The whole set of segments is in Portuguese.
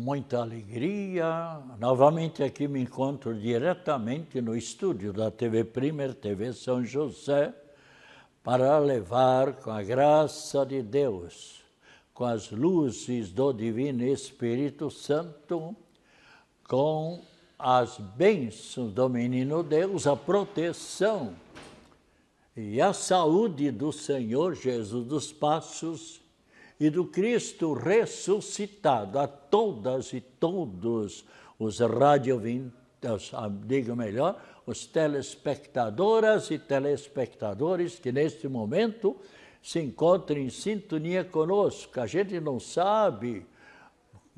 muita alegria. Novamente aqui me encontro diretamente no estúdio da TV Primer, TV São José, para levar, com a graça de Deus, com as luzes do Divino Espírito Santo, com as bênçãos do Menino Deus, a proteção e a saúde do Senhor Jesus dos Passos e do Cristo ressuscitado, a todas e todos os os telespectadoras e telespectadores que neste momento se encontram em sintonia conosco. A gente não sabe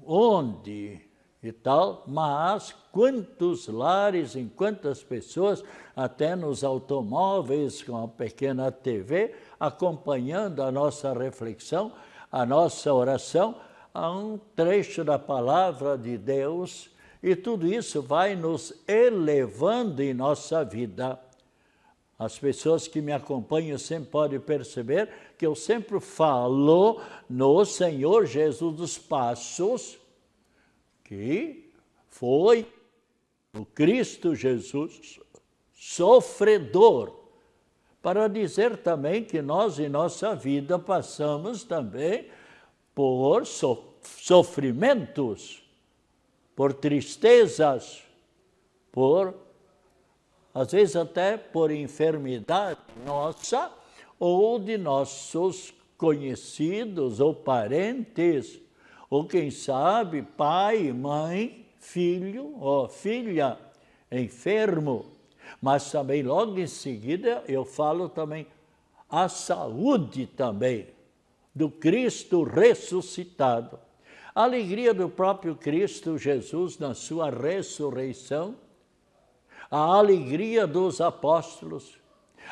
onde e tal, mas quantos lares, em quantas pessoas, até nos automóveis com a pequena TV, acompanhando a nossa reflexão, a nossa oração, a um trecho da palavra de Deus, e tudo isso vai nos elevando em nossa vida. As pessoas que me acompanham sempre podem perceber que eu sempre falo no Senhor Jesus dos Passos, que foi o Cristo Jesus sofredor, para dizer também que nós em nossa vida passamos também por sofrimentos, por tristezas, às vezes até por enfermidade nossa ou de nossos conhecidos ou parentes, ou quem sabe pai, mãe, filho ou filha enfermo. Mas também logo em seguida eu falo também a saúde também do Cristo ressuscitado. A alegria do próprio Cristo Jesus na sua ressurreição, a alegria dos apóstolos,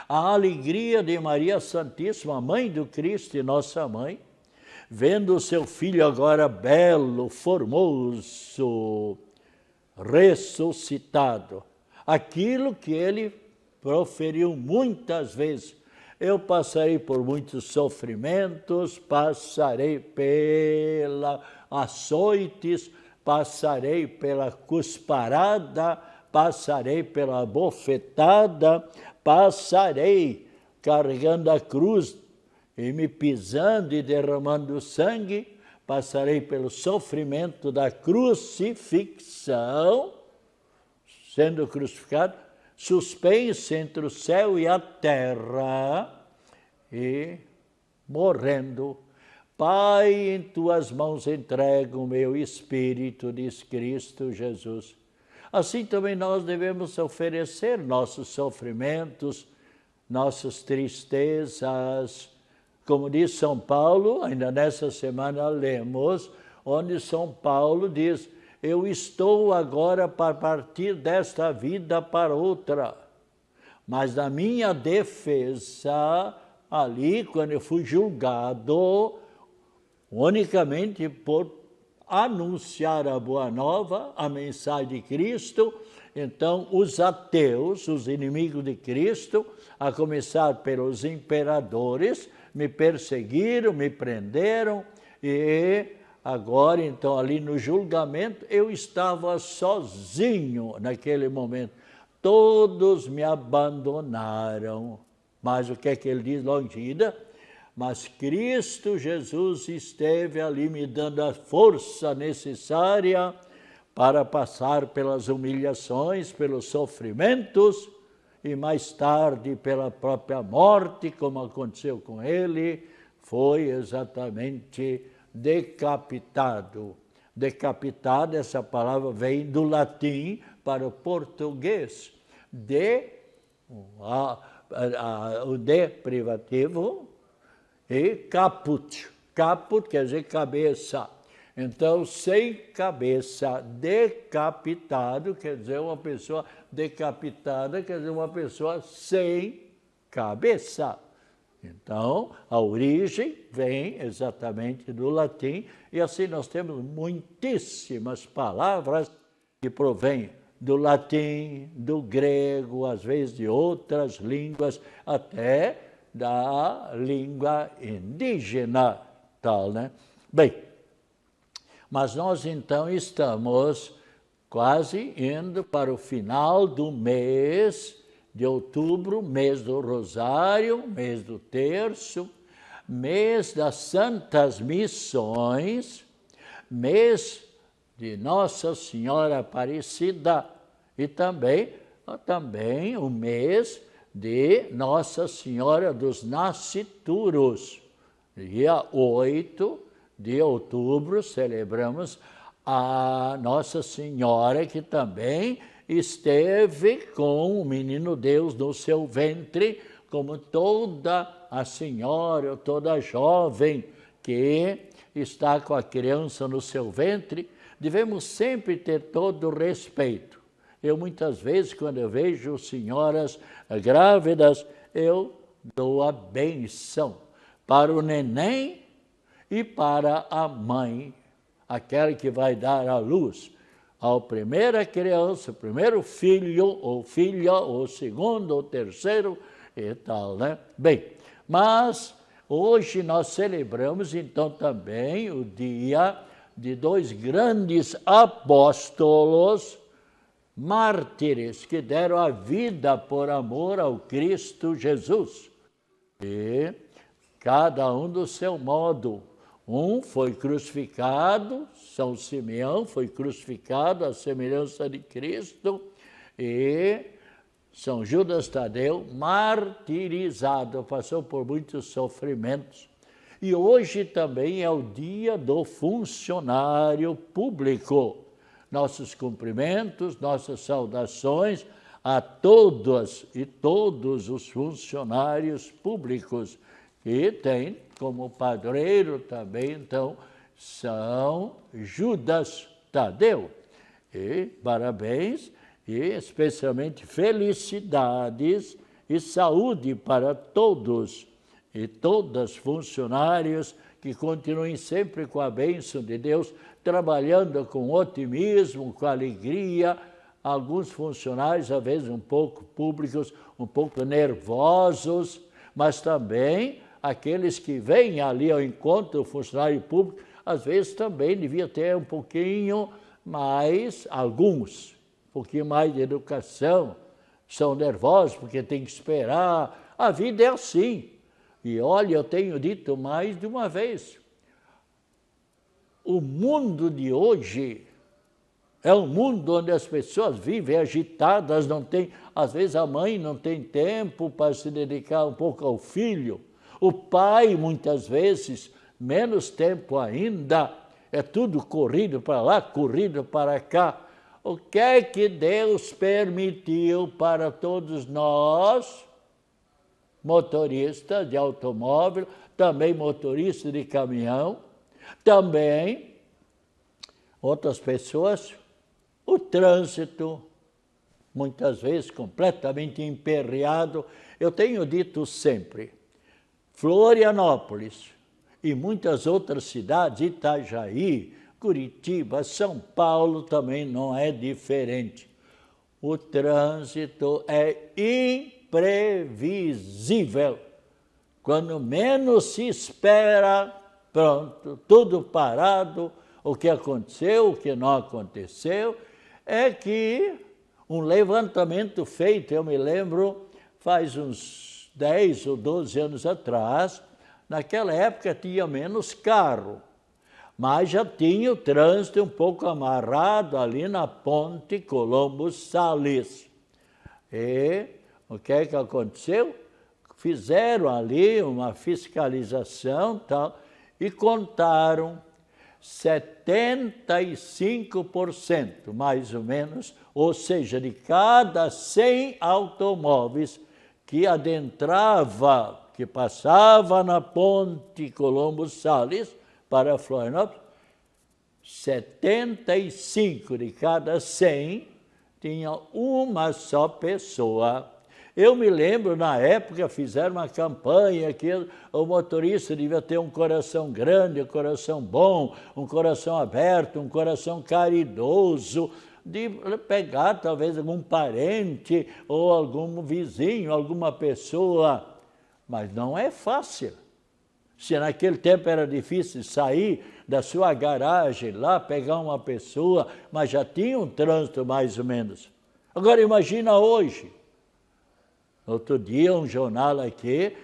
a alegria de Maria Santíssima, mãe do Cristo e nossa mãe, vendo o seu filho agora belo, formoso, ressuscitado. Aquilo que ele proferiu muitas vezes. Eu passarei por muitos sofrimentos, passarei pela açoites, passarei pela cusparada, passarei pela bofetada, passarei carregando a cruz e me pisando e derramando sangue, passarei pelo sofrimento da crucifixão, sendo crucificado, suspenso entre o céu e a terra e morrendo. Pai, em tuas mãos entrego o meu espírito, diz Cristo Jesus. Assim também nós devemos oferecer nossos sofrimentos, nossas tristezas. Como diz São Paulo, ainda nessa semana lemos, onde São Paulo diz: eu estou agora para partir desta vida para outra. Mas na minha defesa, ali, quando eu fui julgado, unicamente por anunciar a boa nova, a mensagem de Cristo, então os ateus, os inimigos de Cristo, a começar pelos imperadores, me perseguiram, me prenderam, e agora, então, ali no julgamento, eu estava sozinho naquele momento. Todos me abandonaram. Mas o que é que ele diz logo em seguida? Mas Cristo Jesus esteve ali me dando a força necessária para passar pelas humilhações, pelos sofrimentos, e mais tarde pela própria morte, como aconteceu com ele, foi exatamente decapitado. Decapitado, essa palavra vem do latim para o português. O de privativo e caput. Caput quer dizer cabeça. Então, sem cabeça, decapitado quer dizer uma pessoa decapitada, quer dizer uma pessoa sem cabeça. Então, a origem vem exatamente do latim, e assim nós temos muitíssimas palavras que provêm do latim, do grego, às vezes de outras línguas, até da língua indígena, tal, né? Bem, Mas nós então estamos quase indo para o final do mês de outubro, mês do Rosário, mês do Terço, mês das Santas Missões, mês de Nossa Senhora Aparecida e também o mês de Nossa Senhora dos Nascituros. Dia 8 de outubro celebramos a Nossa Senhora, que também esteve com o menino Deus no seu ventre, como toda a senhora, toda jovem que está com a criança no seu ventre. Devemos sempre ter todo o respeito. Eu, muitas vezes, quando eu vejo senhoras grávidas, eu dou a benção para o neném e para a mãe, aquela que vai dar à luz a primeira criança, o primeiro filho ou filha, ou segundo ou terceiro e tal, né? Bem, mas hoje nós celebramos então também o dia de dois grandes apóstolos mártires que deram a vida por amor ao Cristo Jesus. E cada um do seu modo. Um foi crucificado, São Simeão foi crucificado à semelhança de Cristo, e São Judas Tadeu martirizado, passou por muitos sofrimentos. E hoje também é o dia do funcionário público. Nossos cumprimentos, nossas saudações a todas e todos os funcionários públicos, que tem como padroeiro também, então, São Judas Tadeu. E parabéns, e especialmente felicidades e saúde para todos e todas funcionários que continuem sempre com a bênção de Deus, trabalhando com otimismo, com alegria. Alguns funcionários, às vezes, um pouco públicos, um pouco nervosos, mas também aqueles que vêm ali ao encontro do funcionário público, às vezes também devia ter um pouquinho mais, alguns, um pouquinho mais de educação, são nervosos porque tem que esperar. A vida é assim. E olha, eu tenho dito mais de uma vez, o mundo de hoje é um mundo onde as pessoas vivem agitadas, não tem, às vezes a mãe não tem tempo para se dedicar um pouco ao filho, o pai muitas vezes menos tempo ainda, é tudo corrido para lá, corrido para cá. O que é que Deus permitiu para todos nós, motoristas de automóvel, também motoristas de caminhão, também outras pessoas, o trânsito, muitas vezes completamente emperreado. Eu tenho dito sempre, Florianópolis e muitas outras cidades, Itajaí, Curitiba, São Paulo também não é diferente. O trânsito é imprevisível. Quando menos se espera, pronto, tudo parado. O que aconteceu, o que não aconteceu, é que um levantamento feito, eu me lembro, faz uns 10 ou 12 anos atrás, naquela época tinha menos carro, mas já tinha o trânsito um pouco amarrado ali na ponte Colombo Salles. E o que é que aconteceu? Fizeram ali uma fiscalização tal, e contaram 75%, mais ou menos, ou seja, de cada 100 automóveis que adentrava, que passava na ponte Colombo Salles para Florianópolis, 75 de cada 100 tinha uma só pessoa. Eu me lembro, na época, fizeram uma campanha que o motorista devia ter um coração grande, um coração bom, um coração aberto, um coração caridoso, de pegar talvez algum parente ou algum vizinho, alguma pessoa. Mas não é fácil. Se naquele tempo era difícil sair da sua garagem lá, pegar uma pessoa, mas já tinha um trânsito mais ou menos. Agora imagina hoje. Outro dia um jornal aqui,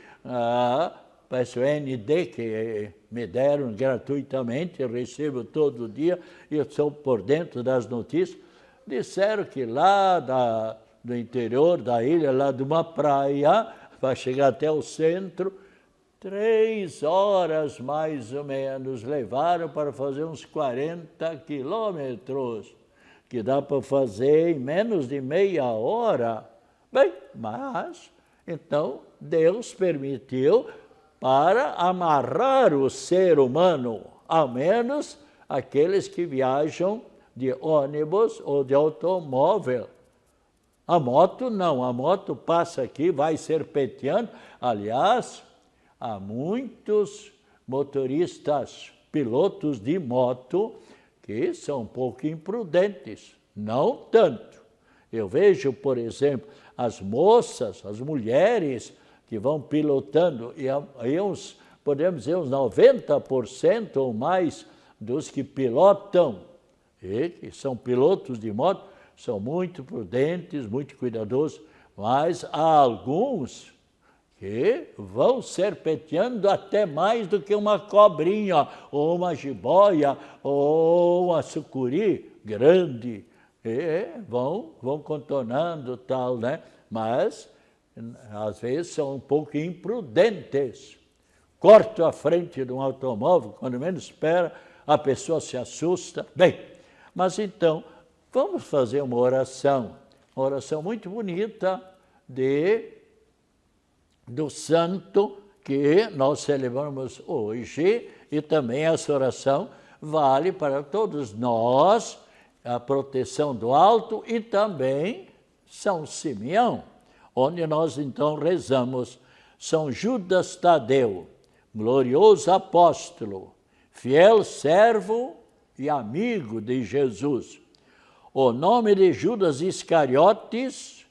parece o ND, que me deram gratuitamente, eu recebo todo dia, e eu estou por dentro das notícias, disseram que lá do interior da ilha, lá de uma praia, para chegar até o centro, 3 horas mais ou menos levaram para fazer uns 40 quilômetros, que dá para fazer em menos de meia hora. Bem, mas, então, Deus permitiu para amarrar o ser humano, ao menos aqueles que viajam de ônibus ou de automóvel. A moto não, a moto passa aqui, vai serpenteando. Aliás, há muitos motoristas, pilotos de moto, que são um pouco imprudentes, não tanto. Eu vejo, por exemplo, as moças, as mulheres que vão pilotando, e aí podemos dizer uns 90% ou mais dos que pilotam, e que são pilotos de moto, são muito prudentes, muito cuidadosos, mas há alguns que vão serpenteando até mais do que uma cobrinha, ou uma jiboia, ou uma sucuri grande. E vão contornando tal, né? Mas, às vezes, são um pouco imprudentes. Cortam a frente de um automóvel, quando menos espera, a pessoa se assusta. Bem, mas então, vamos fazer uma oração muito bonita do santo que nós celebramos hoje, e também essa oração vale para todos nós, a proteção do alto, e também São Simeão, onde nós então rezamos: São Judas Tadeu, glorioso apóstolo, fiel servo e amigo de Jesus. O nome de Judas Iscariotes,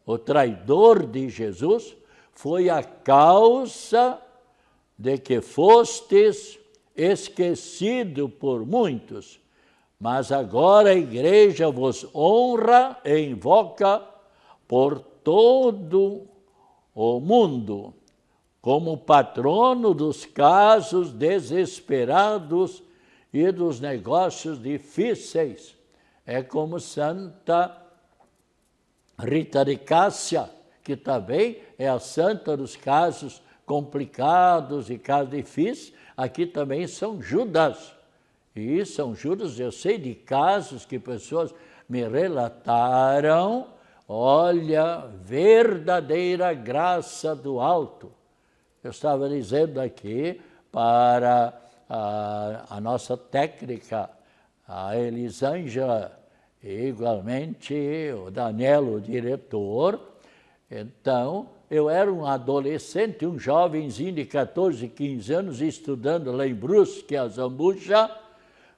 o traidor de Jesus, foi a causa de que fostes esquecido por muitos, mas agora a igreja vos honra e invoca por todo o mundo, como patrono dos casos desesperados e dos negócios difíceis. É como Santa Rita de Cássia, que também é a santa dos casos complicados e casos difíceis. Aqui também São Judas. E São Judas, eu sei de casos que pessoas me relataram, olha, verdadeira graça do alto. Eu estava dizendo aqui para a nossa técnica, a Elisângela, e igualmente o Daniel, o diretor. Então, eu era um adolescente, um jovenzinho de 14, 15 anos, estudando lá em Brusque, a Zambuja,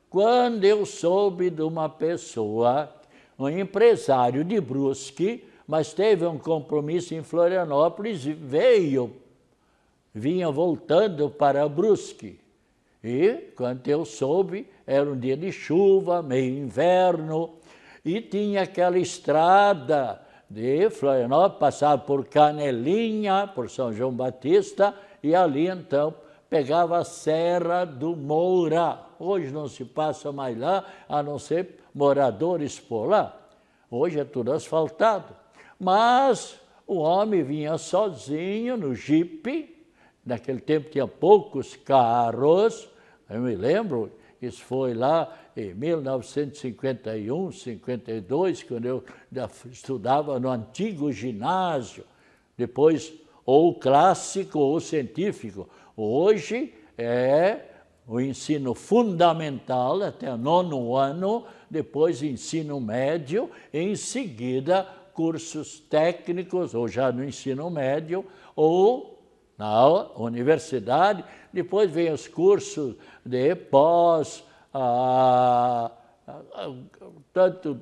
quando eu soube de uma pessoa, um empresário de Brusque, mas teve um compromisso em Florianópolis e vinha voltando para Brusque. E, quando eu soube, era um dia de chuva, meio inverno, e tinha aquela estrada de Florianópolis, passava por Canelinha, por São João Batista, e ali então pegava a Serra do Moura. Hoje não se passa mais lá, a não ser moradores por lá. Hoje é tudo asfaltado. Mas o homem vinha sozinho no jipe. Naquele tempo tinha poucos carros. Eu me lembro, isso foi lá em 1951, 52, quando eu estudava no antigo ginásio. Depois, ou clássico ou científico. Hoje é o ensino fundamental até o 9º ano, depois ensino médio, em seguida cursos técnicos, ou já no ensino médio, ou na universidade, depois vem os cursos de pós, tanto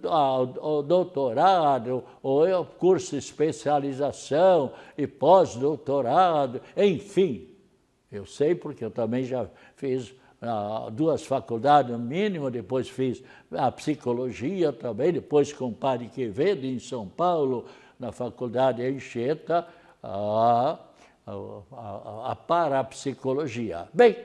o doutorado, ou o curso de especialização e pós-doutorado, enfim. Eu sei porque eu também já fiz 2 faculdades no mínimo, depois fiz a psicologia também, depois com o Padre Quevedo em São Paulo, na faculdade Anchieta, a parapsicologia. Bem,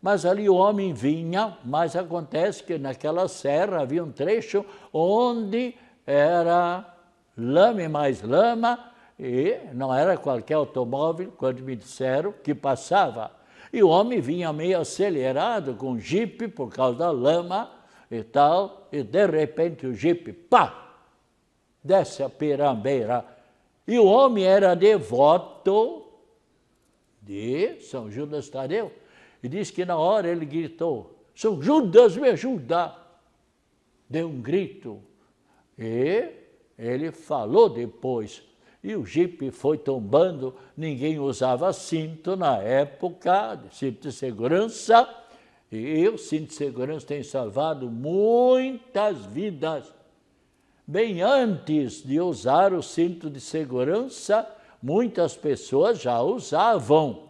mas ali o homem vinha, mas acontece que naquela serra havia um trecho onde era lama e mais lama, e não era qualquer automóvel, quando me disseram, que passava. E o homem vinha meio acelerado com o jipe por causa da lama e tal, e de repente o jipe, pá, desce a pirambeira. E o homem era devoto de São Judas Tadeu. E diz que na hora ele gritou, São Judas, me ajuda! Deu um grito. E ele falou depois. E o jipe foi tombando, ninguém usava cinto na época, cinto de segurança, e o cinto de segurança tem salvado muitas vidas. Bem antes de usar o cinto de segurança, muitas pessoas já usavam,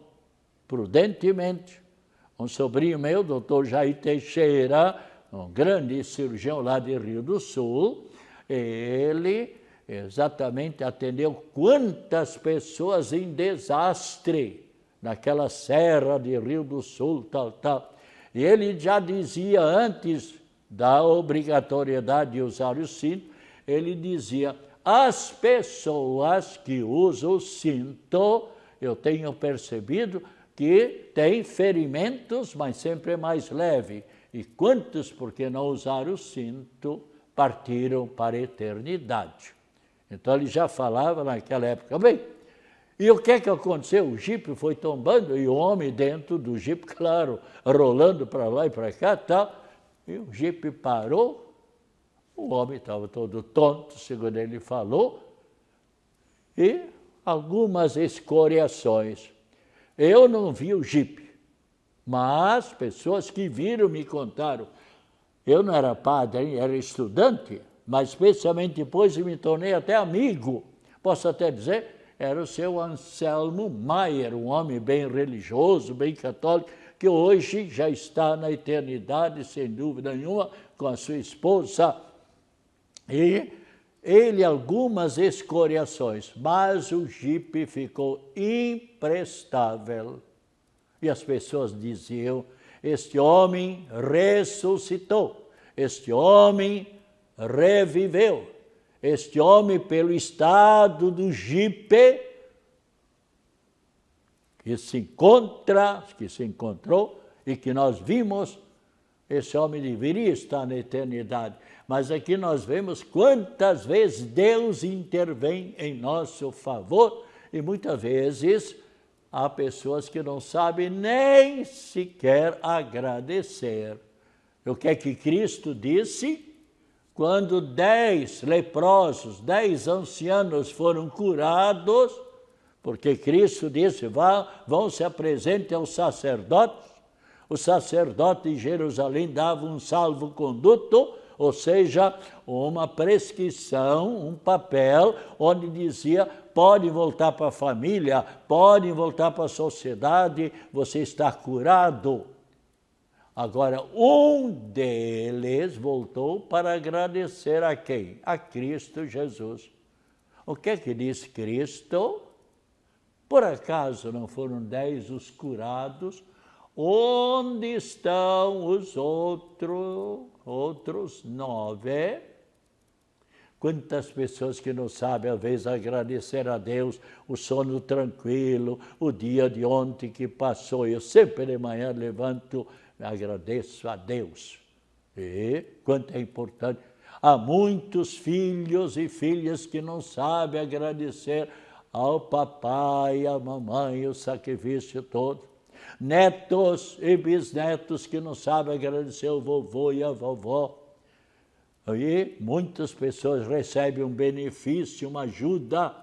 prudentemente. Um sobrinho meu, doutor Jair Teixeira, um grande cirurgião lá de Rio do Sul, ele exatamente atendeu quantas pessoas em desastre naquela serra de Rio do Sul, tal. E ele já dizia, antes da obrigatoriedade de usar o cinto, ele dizia, as pessoas que usam o cinto, eu tenho percebido que têm ferimentos, mas sempre é mais leve. E quantos, porque não usaram o cinto, partiram para a eternidade. Então ele já falava naquela época. Bem, e o que é que aconteceu? O jipe foi tombando e o homem dentro do jipe, claro, rolando para lá e para cá, tal. E o jipe parou, o homem estava todo tonto, segundo ele falou, e algumas escoriações. Eu não vi o jipe, mas pessoas que viram me contaram. Eu não era padre, era estudante, mas especialmente depois eu me tornei até amigo. Posso até dizer, era o seu Anselmo Maier, um homem bem religioso, bem católico, que hoje já está na eternidade, sem dúvida nenhuma, com a sua esposa. E ele algumas escoriações, mas o jipe ficou imprestável. E as pessoas diziam, este homem ressuscitou, este homem reviveu, este homem pelo estado do jipe que se encontrou e que nós vimos, esse homem deveria estar na eternidade. Mas aqui nós vemos quantas vezes Deus intervém em nosso favor e muitas vezes há pessoas que não sabem nem sequer agradecer. O que é que Cristo disse? Quando 10 leprosos, 10 ancianos foram curados, porque Cristo disse, vão se apresentem aos sacerdotes. O sacerdote em Jerusalém dava um salvo-conduto, ou seja, uma prescrição, um papel, onde dizia, podem voltar para a família, podem voltar para a sociedade, você está curado. Agora, um deles voltou para agradecer a quem? A Cristo Jesus. O que é que diz Cristo? Por acaso não foram 10 os curados? Onde estão os outros 9? Quantas pessoas que não sabem, às vezes, agradecer a Deus, o sono tranquilo, o dia de ontem que passou. Eu sempre de manhã levanto, agradeço a Deus. E quanto é importante. Há muitos filhos e filhas que não sabem agradecer ao papai, à mamãe, o sacrifício todo. Netos e bisnetos que não sabem agradecer ao vovô e à vovó. Aí muitas pessoas recebem um benefício, uma ajuda,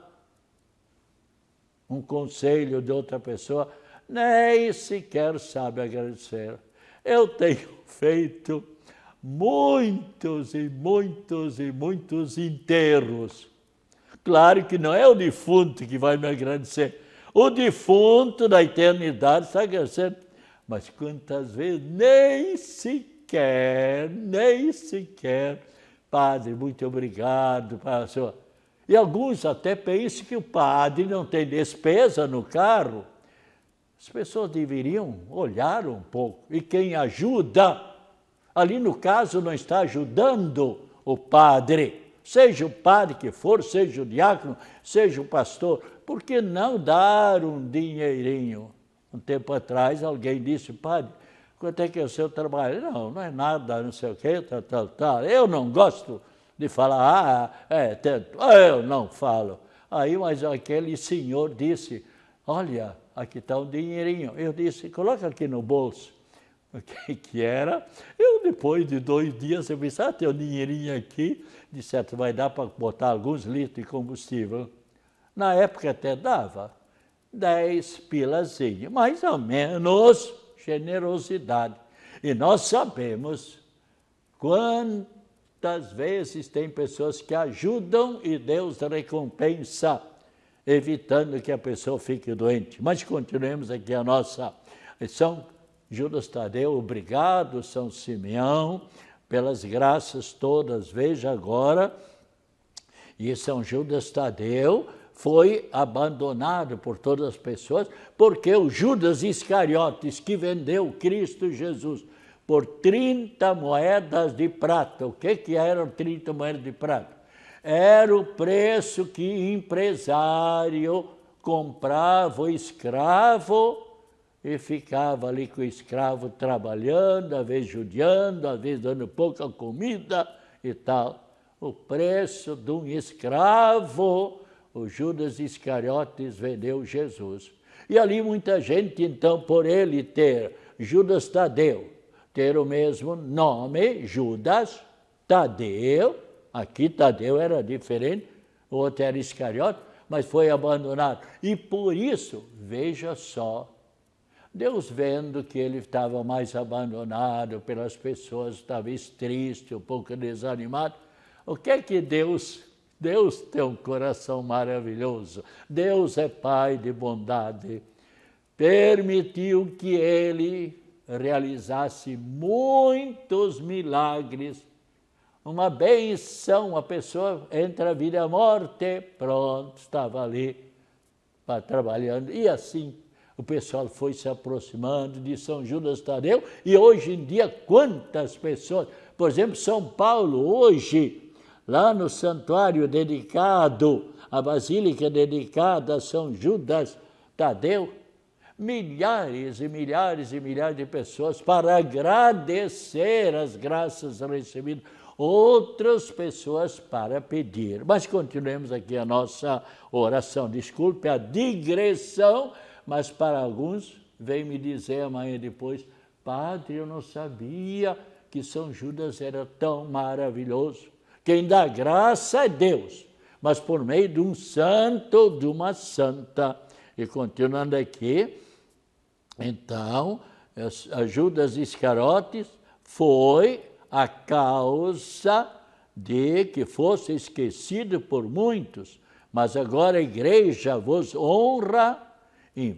um conselho de outra pessoa, nem sequer sabe agradecer. Eu tenho feito muitos enterros. Claro que não é o defunto que vai me agradecer. O defunto da eternidade está agradecendo. Mas quantas vezes nem sequer, Padre, muito obrigado, pastor. E alguns até pensam que o padre não tem despesa no carro. As pessoas deveriam olhar um pouco. E quem ajuda, ali no caso não está ajudando o padre. Seja o padre que for, seja o diácono, seja o pastor. Por que não dar um dinheirinho? Um tempo atrás alguém disse, padre, quanto é que é o seu trabalho? Não é nada, não sei o quê, tal. Eu não gosto de falar, tanto. Eu não falo. Aí, mas aquele senhor disse, olha, aqui está um dinheirinho. Eu disse, coloca aqui no bolso. O que era? Eu, depois de 2 dias, eu pensei, tem um dinheirinho aqui, de certo, vai dar para botar alguns litros de combustível. Na época até dava 10 pilazinhos, mais ou menos generosidade. E nós sabemos quantas vezes tem pessoas que ajudam e Deus recompensa, evitando que a pessoa fique doente. Mas continuemos aqui a nossa São Judas Tadeu, obrigado, São Simeão, pelas graças todas. Veja agora, e São Judas Tadeu foi abandonado por todas as pessoas, porque o Judas Iscariotes, que vendeu Cristo Jesus por 30 moedas de prata. O que eram 30 moedas de prata? Era o preço que empresário comprava o escravo e ficava ali com o escravo trabalhando, às vezes judiando, às vezes dando pouca comida e tal. O preço de um escravo, o Judas Iscariotes vendeu Jesus. E ali muita gente, então, por ele ter Judas Tadeu, ter o mesmo nome, Judas Tadeu, aqui Tadeu era diferente, o outro era Iscariote, mas foi abandonado. E por isso, veja só, Deus vendo que ele estava mais abandonado pelas pessoas, talvez triste, um pouco desanimado, o que é que Deus tem um coração maravilhoso, Deus é Pai de bondade, permitiu que ele realizasse muitos milagres, uma benção, a pessoa entre a vida e a morte, pronto, estava ali trabalhando, e assim o pessoal foi se aproximando de São Judas Tadeu, e hoje em dia quantas pessoas, por exemplo, São Paulo, hoje, lá no santuário dedicado, a basílica dedicada a São Judas Tadeu, milhares e milhares e milhares de pessoas para agradecer as graças recebidas, outras pessoas para pedir. Mas continuemos aqui a nossa oração. Desculpe a digressão, mas para alguns vem me dizer amanhã depois, padre, eu não sabia que São Judas era tão maravilhoso. Quem dá graça é Deus, mas por meio de um santo, de uma santa. E continuando aqui, então, Judas Iscariotes foi a causa de que fosse esquecido por muitos, mas agora a igreja vos honra e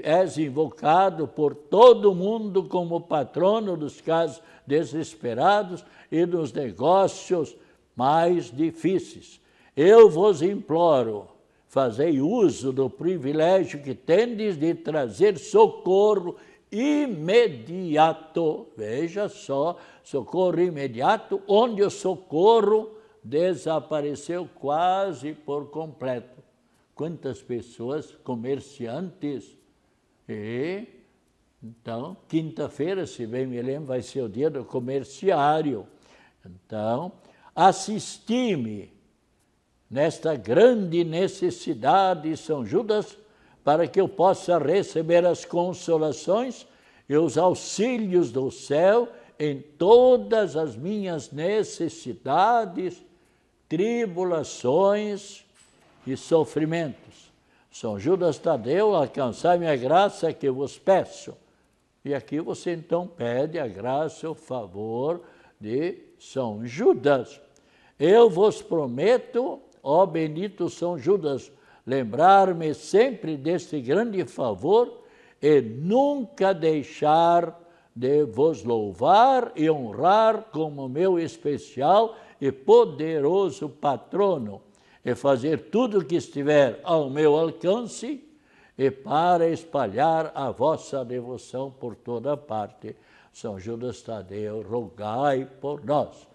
és invocado por todo mundo como patrono dos casos desesperados e dos negócios mais difíceis. Eu vos imploro, fazei uso do privilégio que tendes de trazer socorro imediato. Veja só, socorro imediato, onde o socorro desapareceu quase por completo. Quantas pessoas, comerciantes, e então, quinta-feira, se bem me lembro, vai ser o dia do comerciário. Então, assisti-me nesta grande necessidade, São Judas, para que eu possa receber as consolações e os auxílios do céu em todas as minhas necessidades, tribulações e sofrimentos. São Judas Tadeu, alcançai-me a graça que vos peço. E aqui você então pede a graça, o favor de São Judas. Eu vos prometo, ó bendito São Judas, lembrar-me sempre deste grande favor e nunca deixar de vos louvar e honrar como meu especial e poderoso patrono, e fazer tudo o que estiver ao meu alcance e para espalhar a vossa devoção por toda parte. São Judas Tadeu, rogai por nós.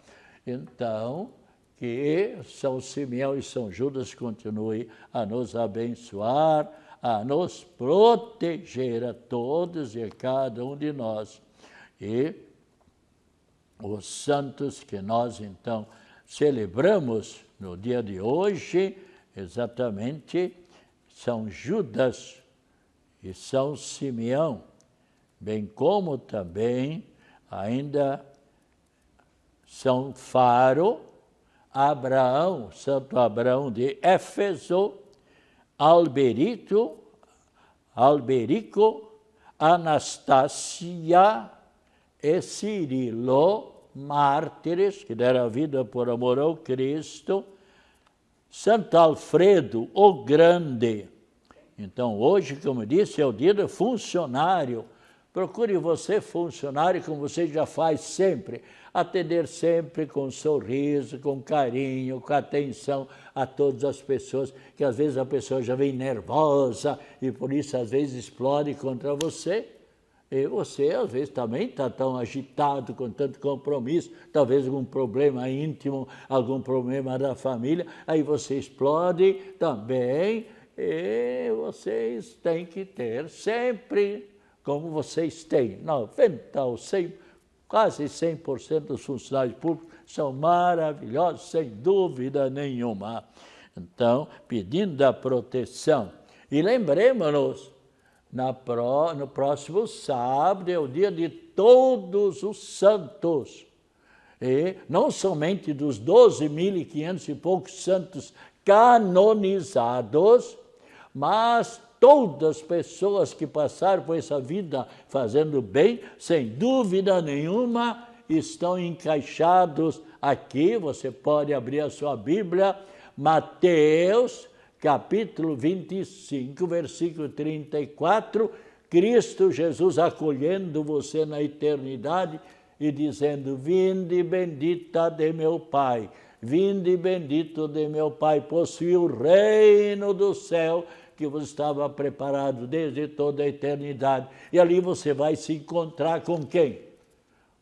Então, que São Simeão e São Judas continuem a nos abençoar, a nos proteger a todos e a cada um de nós. E os santos que nós, então, celebramos no dia de hoje, exatamente, São Judas e São Simeão, bem como também ainda São Faro, Abraão, Santo Abraão de Éfeso, Alberico, Anastácia e Cirilo, mártires, que deram a vida por amor ao Cristo, Santo Alfredo, o Grande. Então, hoje, como eu disse, é o dia do funcionário. Procure você, funcionário, como você já faz sempre, atender sempre com sorriso, com carinho, com atenção a todas as pessoas, que às vezes a pessoa já vem nervosa e por isso às vezes explode contra você. E você, às vezes, também está tão agitado, com tanto compromisso, talvez algum problema íntimo, algum problema da família, aí você explode também, e vocês têm que ter sempre, como vocês têm, 90 ou 100, quase 100% dos funcionários públicos são maravilhosos, sem dúvida nenhuma. Então, pedindo a proteção. E lembremos-nos, no próximo sábado é o dia de todos os santos. E não somente dos 12.500 e poucos santos canonizados, mas todas as pessoas que passaram por essa vida fazendo bem, sem dúvida nenhuma, estão encaixados aqui. Você pode abrir a sua Bíblia, Mateus, capítulo 25, versículo 34, Cristo Jesus acolhendo você na eternidade e dizendo: vinde bendita de meu Pai, vinde bendito de meu Pai, possui o reino do céu que vos estava preparado desde toda a eternidade. E ali você vai se encontrar com quem?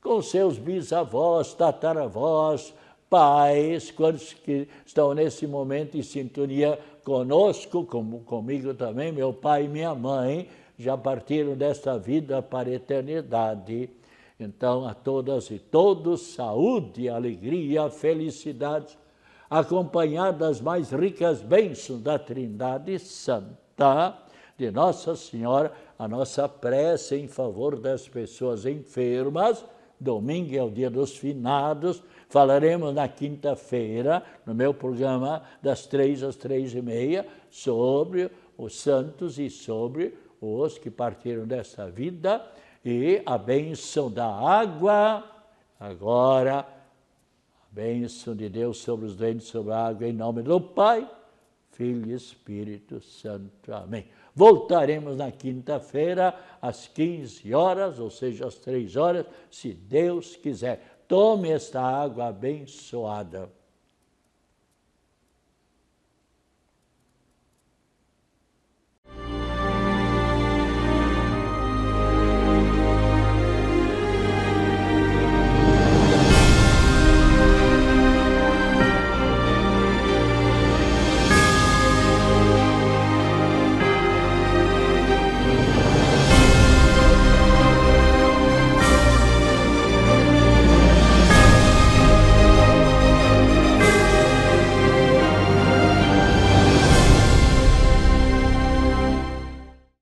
Com seus bisavós, tataravós, pais, quantos que estão nesse momento em sintonia conosco, como comigo também, meu pai e minha mãe, já partiram desta vida para a eternidade. Então, a todas e todos, saúde, alegria, felicidade, acompanhadas das mais ricas bênçãos da Trindade Santa, de Nossa Senhora, a nossa prece em favor das pessoas enfermas. Domingo é o dia dos finados. Falaremos na quinta-feira, no meu programa, das 3 às 3h30, sobre os santos e sobre os que partiram desta vida, e a bênção da água. Agora, a bênção de Deus sobre os doentes, sobre a água, em nome do Pai, Filho e Espírito Santo. Amém. Voltaremos na quinta-feira, às 15 horas, ou seja, às 3 horas, se Deus quiser. Tome esta água abençoada.